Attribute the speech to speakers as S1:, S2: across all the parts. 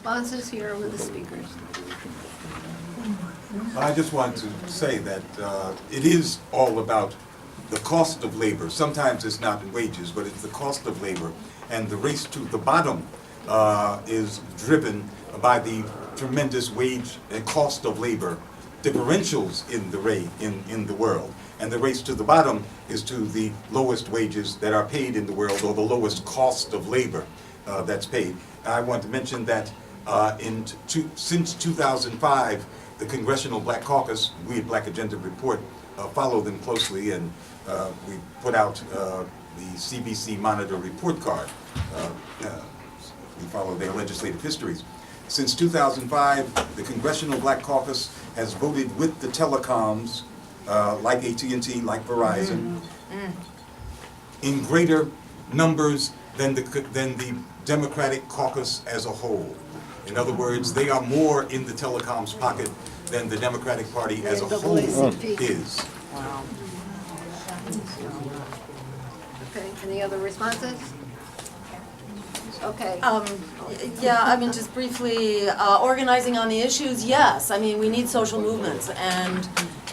S1: responses here with the speakers.
S2: I just want to say that it is all about the cost of labor. Sometimes it's not wages, but it's the cost of labor. And the race to the bottom is driven by the tremendous wage and cost of labor differentials in the world. And the race to the bottom is to the lowest wages that are paid in the world, or the lowest cost of labor that's paid. I want to mention that since 2005, the Congressional Black Caucus, we at Black Agenda Report, follow them closely, and we put out the CBC Monitor Report Card. We follow their legislative histories. Since 2005, the Congressional Black Caucus has voted with the telecoms, like AT&T, like Verizon, in greater numbers than the Democratic caucus as a whole. In other words, they are more in the telecom's pocket than the Democratic Party as a whole is.
S1: Wow. Okay, any other responses? Okay.
S3: Yeah, I mean, just briefly, organizing on the issues, yes. I mean, we need social movements,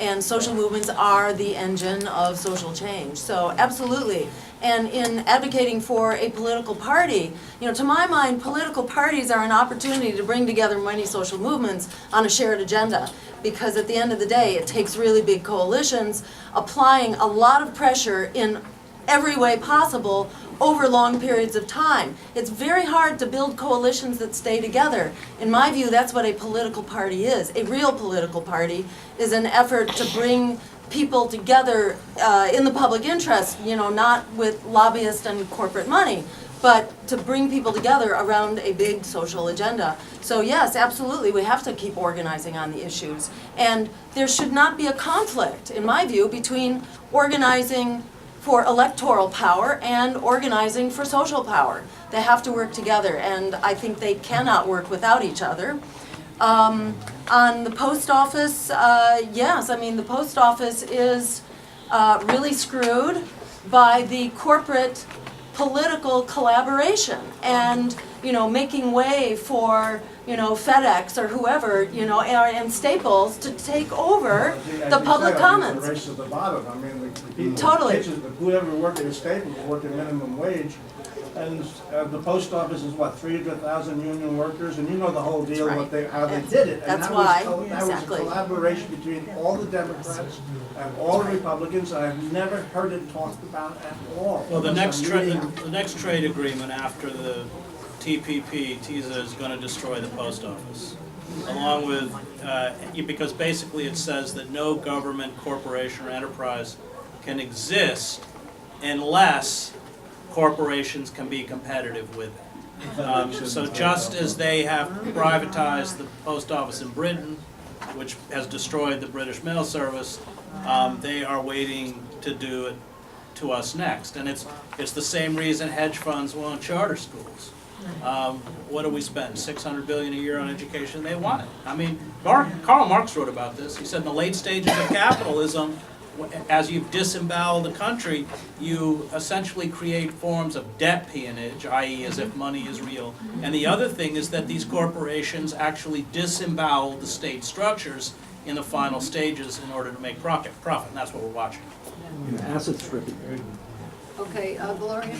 S3: and social movements are the engine of social change. So absolutely. And in advocating for a political party, you know, to my mind, political parties are an opportunity to bring together many social movements on a shared agenda. Because at the end of the day, it takes really big coalitions applying a lot of pressure in every way possible over long periods of time. It's very hard to build coalitions that stay together. In my view, that's what a political party is. A real political party is an effort to bring people together in the public interest, you know, not with lobbyists and corporate money, but to bring people together around a big social agenda. So yes, absolutely, we have to keep organizing on the issues. And there should not be a conflict, in my view, between organizing for electoral power and organizing for social power. They have to work together, and I think they cannot work without each other. On the post office, yes, I mean, the post office is really screwed by the corporate political collaboration and, you know, making way for, you know, FedEx or whoever, you know, and Staples to take over the public commons.
S4: The race to the bottom. I mean, the people,
S3: Totally.
S4: whoever worked at Staples working minimum wage, and the post office is what, 300,000 union workers, and you know the whole deal,
S3: That's
S4: how they did it. And
S3: That's
S4: that
S3: why,
S4: was, that
S3: exactly.
S4: was a collaboration between all the Democrats and all the Republicans. I've never heard it talked about at all.
S5: Well, the
S4: Unless
S5: next
S4: I'm reading-
S5: the next trade agreement after the TPP, TISA, is going to destroy the post office, along with, because basically it says that no government, corporation, or enterprise can exist unless corporations can be competitive with it. So just as they have privatized the post office in Britain, which has destroyed the British mail service, they are waiting to do it to us next. And it's the same reason hedge funds want charter schools. What do we spend? $600 billion a year on education? They want it. I mean, Karl Marx wrote about this. He said in the late stages of capitalism, as you disembowel the country, you essentially create forms of debt peonage, i.e. as if money is real. And the other thing is that these corporations actually disembowel the state structures in the final stages in order to make profit. And that's what we're watching.
S6: Asset stripping.
S1: Okay, Gloria?